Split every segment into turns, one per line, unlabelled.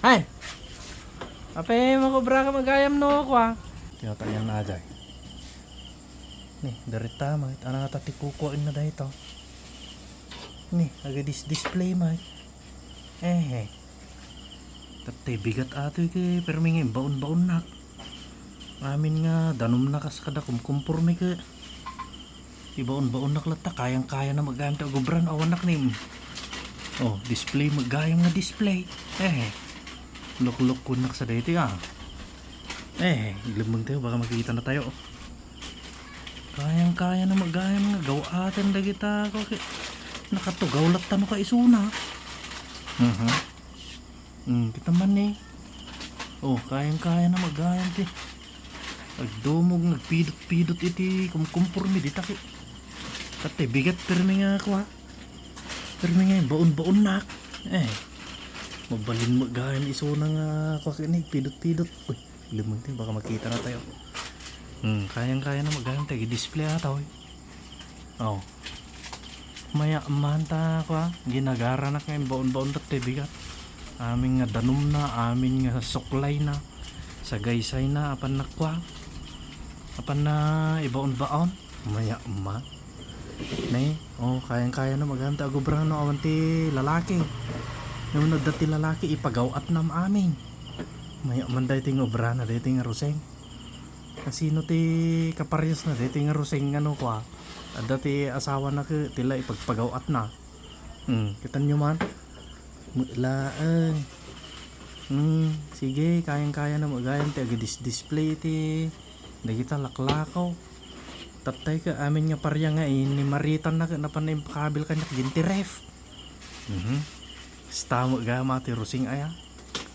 Hay! Ape, makobra ka magayam no ko ah. Tinatayan na ajay. Nih, dari tama. Anak tati kukuin na dahito. Nih, agad display mah. Tati bigat ato ke pero may baon-baon nak. Amin nga danom na kas kada kumkumpurmi ke. Ibaon-baon nak lata kayang-kaya na magamit og gubran awan nak nim. Oh, display magayam nga display. Lok-lok ko nak sa dito ah. Ilamang tayo baka makikita na tayo. Kayang-kaya na magayam nga gawaatan da kita ko. Nakatugaw lata no ka isuna. Kita man eh. Oh, kayang-kaya na magayam ti. Agdumog nagpidot-pidot iti kumkumpurmi di taki. Kate bigat permi nga ako ha. Permi nga baon-baon nak. Mabalin magayam isuna nga ako kini pidot-pidot. Uy, limang tayo baka makita na tayo. Kayang-kaya na magayam tayo display ata oy. Oh. Maya manta ako ha. Ginagara na ngayon baon-baon tat bigat. Aming nga danom na, aming nga suklay na. Sagaysay na apan nakwa. Apan na ibaon-baon. Maya ma. Nay, oh kayang-kaya na magayam tayo gubra no awan ti lalaki. Nung nagdati lalaki ipagawat nam amin. Maya man dahi ting obra na dahi ting ruseng. Kasino ti kaparyas na dahi ting ruseng ano kwa. Dati asawa na ke tila ipagpagawat na. Kita nyo man. Mulaan. Sige kayang-kaya na magayam ti display ti. Dahi kita laklakaw. Tatay ka amin nga parya nga ni maritan na napanay pakabil kanya ginti ref. Stamo gama ti rusing aya.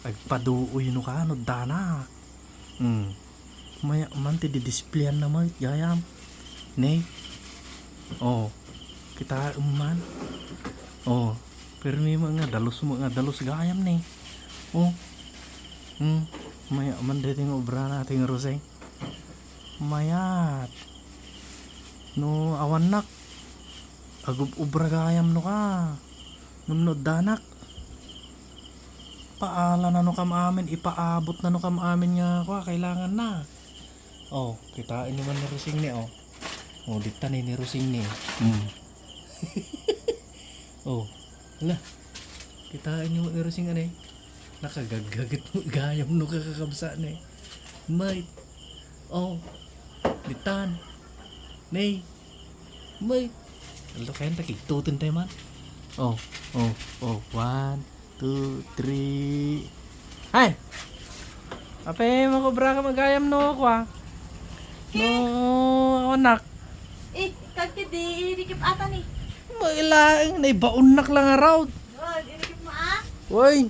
Agpaduoy no ka no danak. Maya man ti di-displayan na mo gayam. Nay. Oh. Kita man. Oh. Pero may mga dalos gayam ni. Oh. Maya man dito yung obra natin rusing. Mayat. No awan nak. Agub obra gayam no ka. Nunod danak. Paala na no kam amin, ipaabot na no kam amin nga kwa, kailangan na. Oh, kitain naman ni Rusing ni oh. Oh, dita ni Rusing ni. Oh, hala. Kitain ni Rusing anay. Nakagagagat mo gayam no kakakabsa ni. May. Oh. Ditan. Nay. May. Alo kayo takigtutin tayo man. Oh. 1 2, 3. Hay! Ape, makobra ka magayam no ko ah. No, anak.
Kagti di irikip ata ni.
Mailaing, naibaon nak lang araw.
Irikip mo ah.
Woy!